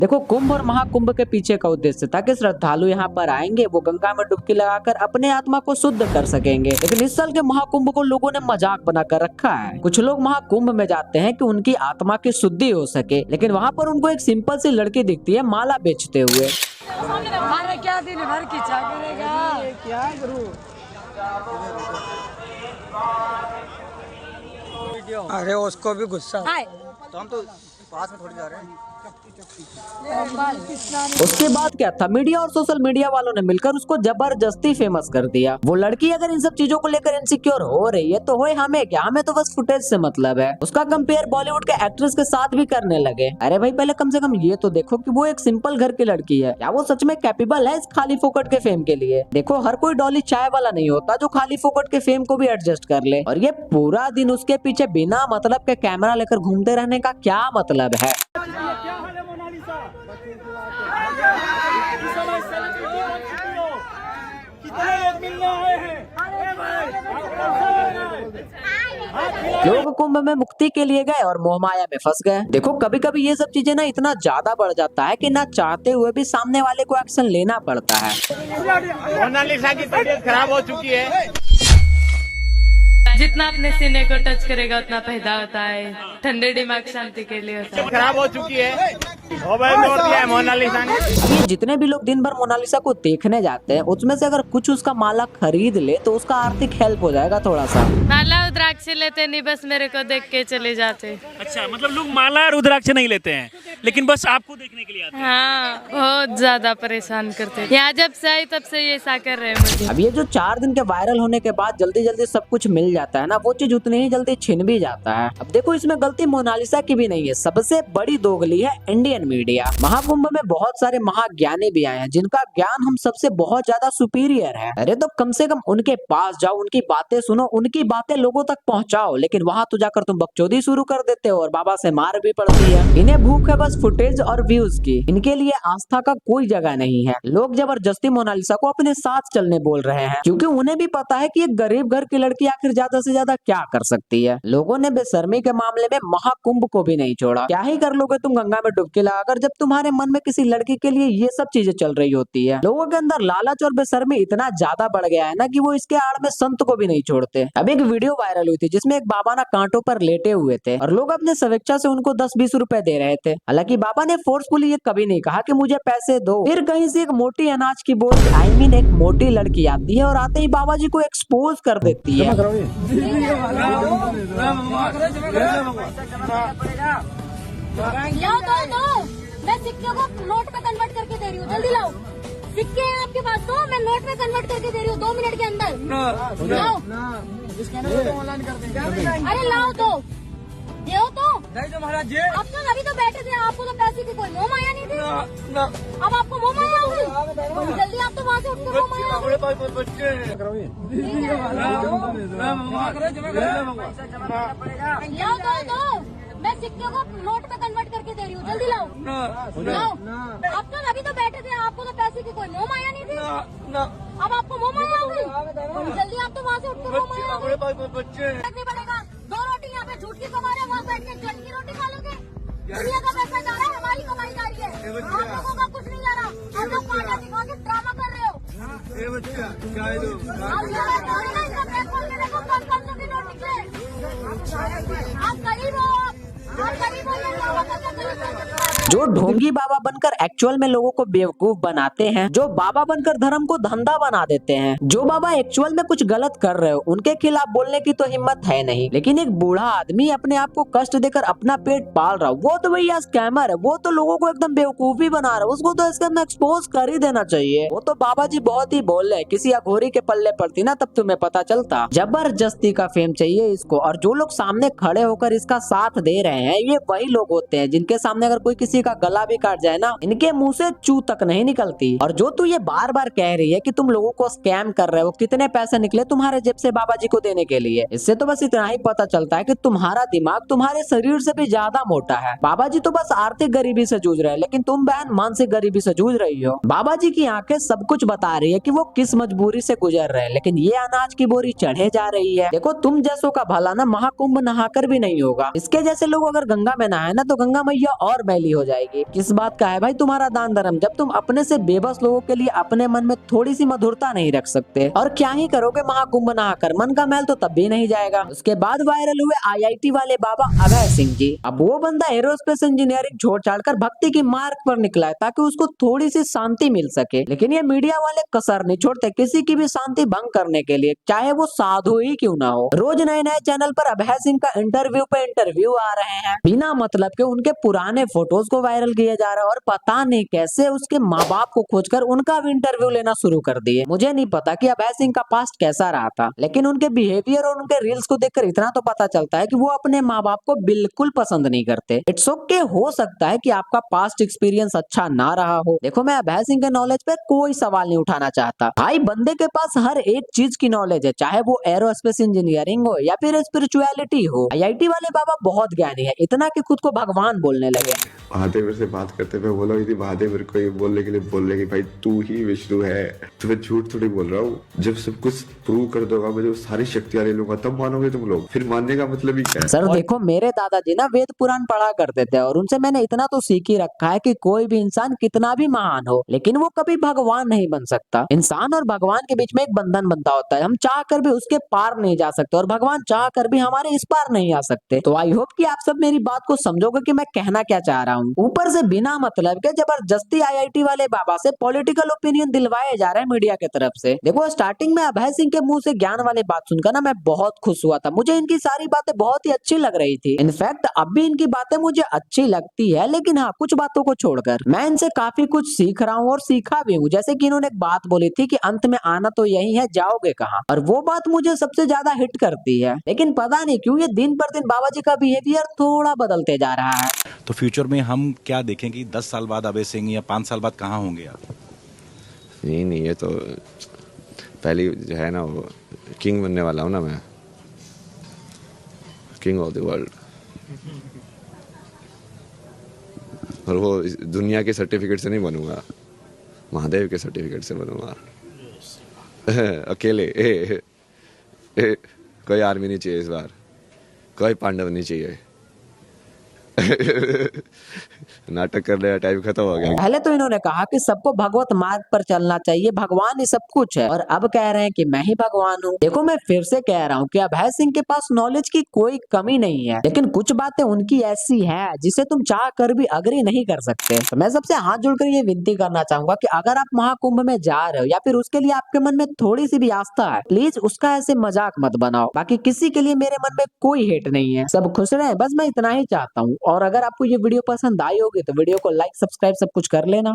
देखो, कुंभ और महाकुंभ के पीछे का उद्देश्य था कि श्रद्धालु यहाँ पर आएंगे, वो गंगा में डुबकी लगाकर अपने आत्मा को शुद्ध कर सकेंगे। लेकिन इस साल के महाकुंभ को लोगों ने मजाक बनाकर रखा है। कुछ लोग महाकुंभ में जाते हैं कि उनकी आत्मा की शुद्धि हो सके, लेकिन वहाँ पर उनको एक सिंपल सी लड़की दिखती है माला बेचते हुए। क्या दिन भर की चाय करेगा क्या करूं? अरे उसको भी गुस्सा, तो हम तो पास में थोड़ी जा रहे हैं। उसके बाद क्या था, मीडिया और सोशल मीडिया वालों ने मिलकर उसको जबरदस्ती फेमस कर दिया। वो लड़की अगर इन सब चीजों को लेकर इनसिक्योर हो रही है तो होए हमें क्या, हमें तो बस फुटेज से मतलब है। उसका कंपेयर बॉलीवुड के एक्ट्रेस के साथ भी करने लगे। अरे भाई, पहले कम से कम ये तो देखो कि वो एक सिंपल घर की लड़की है, क्या वो सच में कैपेबल है इस खाली फोकट के फेम के लिए? देखो, हर कोई डॉली चाय वाला नहीं होता जो खाली फोकट के फेम को भी एडजस्ट कर ले। और ये पूरा दिन उसके पीछे बिना मतलब के कैमरा लेकर घूमते रहने का क्या मतलब है? लोग कुंभ में मुक्ति के लिए गए और मोहमाया में फंस गए। देखो, कभी कभी ये सब चीजें ना इतना ज्यादा बढ़ जाता है कि ना चाहते हुए भी सामने वाले को एक्शन लेना पड़ता है। मोनालिसा की तबीयत खराब हो चुकी है। जितना अपने सीने को टच करेगा उतना पैदा होता है, ठंडे दिमाग शांति के लिए होता है। खराब हो चुकी है, मोबाइल तोड़ दिया है मोनालिसा ने। ये जितने भी लोग दिन भर मोनालिसा को देखने जाते हैं, उसमें से अगर कुछ उसका माला खरीद ले तो उसका आर्थिक हेल्प हो जाएगा थोड़ा सा। माला रुद्राक्ष लेते नहीं, बस मेरे को देख के चले जाते। अच्छा, मतलब लोग माला रुद्राक्ष नहीं लेते हैं, लेकिन बस आपको देखने के लिए आते हैं। हाँ, बहुत ज्यादा परेशान करते हैं। यहाँ जब से आई तब से ये ऐसा कर रहे हैं मुझे। अब ये जो 4 दिन के वायरल होने के बाद जल्दी जल्दी सब कुछ मिल जाता है ना, वो चीज उतनी ही जल्दी छिन भी जाता है। अब देखो, इसमें गलती मोनालिसा की भी नहीं है, सबसे बड़ी दोगली है इंडियन मीडिया। महाकुंभ में बहुत सारे महाज्ञानी भी आए हैं जिनका ज्ञान हम सबसे बहुत ज्यादा सुपीरियर है। अरे तो कम से कम उनके पास जाओ, उनकी बातें सुनो, उनकी बातें लोगों तक पहुंचाओ। लेकिन वहां तो जाकर तुम बकचोदी शुरू कर देते हो और बाबा से मार भी पड़ती है। इन्हें भूख है बस फुटेज और व्यूज की, इनके लिए आस्था का कोई जगह नहीं है। लोग जबरदस्ती मोनालिसा को अपने साथ चलने बोल रहे हैं, क्योंकि उन्हें भी पता है कि एक गरीब घर की लड़की आखिर ज्यादा से ज्यादा क्या कर सकती है। लोगों ने बेशर्मी के मामले में महाकुंभ को भी नहीं छोड़ा। क्या ही कर लोगे तुम गंगा में डुबकी लगाकर, जब तुम्हारे मन में किसी लड़की के लिए ये सब चीजें चल रही होती है। लोगों के अंदर लालच और बेशर्मी इतना ज्यादा बढ़ गया है ना कि वो इसके आड़ में संत को भी नहीं छोड़ते। अब एक वीडियो वायरल हुई थी जिसमें एक बाबा ना कांटों पर लेटे हुए थे और लोग अपने स्वेच्छा से उनको 10-20 रुपए दे रहे थे। हालांकि बाबा ने फोर्सफुली ये कभी नहीं कहा कि मुझे पैसे दो। फिर कहीं से एक मोटी अनाज की बोझ एक मोटी लड़की आती है और आते ही बाबा जी को एक्सपोज कर देती है। मैं सिक्के को नोट में कन्वर्ट करके दे रही हूँ, जल्दी लाओ। सिक्के हैं आपके पास तो मैं नोट में कन्वर्ट करके दे रही हूँ 2 मिनट के अंदर। लाओ, अरे लाओ तो दो तो। महाराज जी, अब तो अभी तो बैठे थे, आपको तो पैसे की कोई मोह माया नहीं थी। अब आपको मोह माया हो गई, जल्दी आप तो वहाँ से उठ के मोह माया हो गई। लाओ दो, मैं सिक्के को नोट में कन्वर्ट करके दे रही हूँ, जल्दी लाओ। अब तो अभी तो बैठे थे, आपको तो पैसे की कोई मोह माया नहीं थी। अब आपको मोह माया हो गई, जल्दी आप तो वहाँ से उठ के मोह माया हो गई। पड़ेगा 2 रोटी यहाँ पे झूठ की कमा रहे, वहाँ बैठ के जल की रोटी खा लोगे। दुनिया का पैसा जा रहा है, हमारी कमाई जा रही है, आप लोगों का कुछ नहीं जा रहा। हम लोग पार्टी दिखा के ड्रामा कर रहे हो। आप गरीब हो, जो ढोंगी बाबा बनकर एक्चुअल में लोगों को बेवकूफ बनाते हैं, जो बाबा बनकर धर्म को धंधा बना देते हैं, जो बाबा एक्चुअल में कुछ गलत कर रहे हो उनके खिलाफ बोलने की तो हिम्मत है नहीं। लेकिन एक बूढ़ा आदमी अपने आप को कष्ट देकर अपना पेट पाल रहा, वो तो भैया स्कैमर है, वो तो लोगों को एकदम बेवकूफी बना रहा है, उसको तो इसके अंदर एक्सपोज कर ही देना चाहिए। वो तो बाबा जी बहुत ही बोल रहे, किसी अघोरी के पल्ले पड़ती ना तब तुम्हें पता चलता। जबरदस्ती का फेम चाहिए इसको, और जो लोग सामने खड़े होकर इसका साथ दे रहे हैं ये वही लोग होते हैं जिनके सामने अगर कोई किसी का गला भी काट जाए ना, इनके मुंह से चू तक नहीं निकलती। और जो तू ये बार बार कह रही है कि तुम लोगों को स्कैम कर रहे हो, कितने पैसे निकले तुम्हारे जेब से बाबा जी को देने के लिए, इससे तो बस इतना ही पता चलता है कि तुम्हारा दिमाग तुम्हारे शरीर से भी ज्यादा मोटा है। बाबा जी तो बस आर्थिक गरीबी से जूझ रहे हैं, लेकिन तुम बहन मानसिक गरीबी से जूझ रही हो। बाबा जी की आंखें सब कुछ बता रही है कि वो किस मजबूरी से गुजर रहे हैं, लेकिन ये अनाज की बोरी चढ़े जा रही है। देखो, तुम जैसों का भला ना महाकुंभ नहाकर भी नहीं होगा। इसके जैसे लोग अगर गंगा में नहाए ना तो गंगा मैया और मैली हो हो जाएगी। किस बात का है भाई तुम्हारा दान धर्म, जब तुम अपने से बेबस लोगों के लिए अपने मन में थोड़ी सी मधुरता नहीं रख सकते। और क्या ही करोगे महाकुंभ नहाकर, मन का मैल तो तब भी नहीं जाएगा। उसके बाद वायरल हुए IIT वाले बाबा अभय सिंह जी। अब वो बंदा एरोस्पेस इंजीनियरिंग छोड़ छाड़कर भक्ति की मार्ग पर निकला है ताकि उसको थोड़ी सी शांति मिल सके, लेकिन ये मीडिया वाले कसर नहीं छोड़ते किसी की भी शांति भंग करने के लिए, चाहे वो साधु ही क्यों ना हो। रोज नए नए चैनल पर अभय सिंह का इंटरव्यू पे इंटरव्यू आ रहे हैं, बिना मतलब के उनके पुराने फोटोज को वायरल किया जा रहा है और पता नहीं कैसे उसके माँ बाप को खोजकर उनका भी इंटरव्यू लेना शुरू कर दिए। मुझे नहीं पता कि अभय सिंह का पास्ट कैसा रहा था, लेकिन उनके बिहेवियर और उनके रील्स को देखकर इतना तो पता चलता है कि वो अपने माँ बाप को बिल्कुल पसंद नहीं करते। इट्स ओके, हो सकता है कि आपका पास्ट एक्सपीरियंस अच्छा ना रहा हो। देखो मैं अभय सिंह के नॉलेज पे कोई सवाल नहीं उठाना चाहता, भाई बंदे के पास हर एक चीज की नॉलेज है, चाहे वो एरोस्पेस इंजीनियरिंग हो या फिर स्पिरिचुअलिटी हो। IIT वाले बाबा बहुत ज्ञानी है, इतना कि खुद को भगवान बोलने लगे। महादेव से बात करते हुए बोला हुई थी, महादेव मेरे को ये बोलने के लिए बोल रहे कि भाई तू ही विष्णु है। तो मैं झूठ थोड़ी बोल रहा हूँ, जब सब कुछ प्रूव कर दोगा, मुझे वो सारी शक्तियां ले लूंगा, तब मानोगे तुम लोग। फिर मानने का मतलब ही क्या है? सर देखो मेरे दादाजी ना वेद पुराण पढ़ा करते थे और उनसे मैंने इतना तो सीख ही रखा है कि कोई भी इंसान कितना भी महान हो, लेकिन वो कभी भगवान नहीं बन सकता। इंसान और भगवान के बीच में एक बंधन बनता होता है, हम चाह कर भी उसके पार नहीं जा सकते और भगवान चाह कर भी हमारे इस पार नहीं आ सकते। तो आई होप कि आप सब मेरी बात को समझोगे कि मैं कहना क्या चाह रहा हूँ। ऊपर से बिना मतलब के जबरदस्ती IIT वाले बाबा से पॉलिटिकल ओपिनियन दिलवाए जा रहे हैं मीडिया की तरफ से। देखो स्टार्टिंग में अभय सिंह के मुंह से ज्ञान वाली बात सुनकर ना मैं बहुत खुश हुआ था, मुझे इनकी सारी बातें बहुत ही अच्छी लग रही थी। इनफैक्ट अब भी इनकी बातें मुझे अच्छी लगती है, लेकिन हाँ कुछ बातों को छोड़कर मैं इनसे काफी कुछ सीख रहा हूँ और सीखा भी हूँ। जैसे कि इन्होंने एक बात बोली थी कि अंत में आना तो यही है, जाओगे कहाँ, और वो बात मुझे सबसे ज्यादा हिट करती है। लेकिन पता नहीं क्यों ये दिन पर दिन बाबा जी का बिहेवियर थोड़ा बदलते जा रहा है। तो फ्यूचर में हम क्या देखेंगे, 10 साल बाद अभय सिंह या 5 साल बाद कहाँ होंगे आप? नहीं ये तो पहली जो है ना, वो किंग बनने वाला हूँ ना मैं, किंग ऑफ द वर्ल्ड। और वो दुनिया के सर्टिफिकेट से नहीं बनूंगा, महादेव के सर्टिफिकेट से बनूंगा। अकेले कोई आर्मी नहीं चाहिए इस बार, कोई पांडव नहीं चाहिए। नाटक करने का टाइम खत्म हो गया। पहले तो इन्होंने कहा कि सबको भगवत मार्ग पर चलना चाहिए, भगवान ही सब कुछ है, और अब कह रहे हैं कि मैं ही भगवान हूँ। देखो मैं फिर से कह रहा हूँ कि अभय सिंह के पास नॉलेज की कोई कमी नहीं है, लेकिन कुछ बातें उनकी ऐसी है जिसे तुम चाह कर भी अग्री नहीं कर सकते। तो मैं सबसे हाथ जोड़कर ये विनती करना चाहूंगा कि अगर आप महाकुंभ में जा रहे हो या फिर उसके लिए आपके मन में थोड़ी सी भी आस्था है, प्लीज उसका ऐसे मजाक मत बनाओ। बाकी किसी के लिए मेरे मन में कोई हेट नहीं है, सब खुश रहे, बस मैं इतना ही चाहता हूँ। और अगर आपको ये वीडियो पसंद आई होगी तो वीडियो को लाइक सब्सक्राइब सब कुछ कर लेना।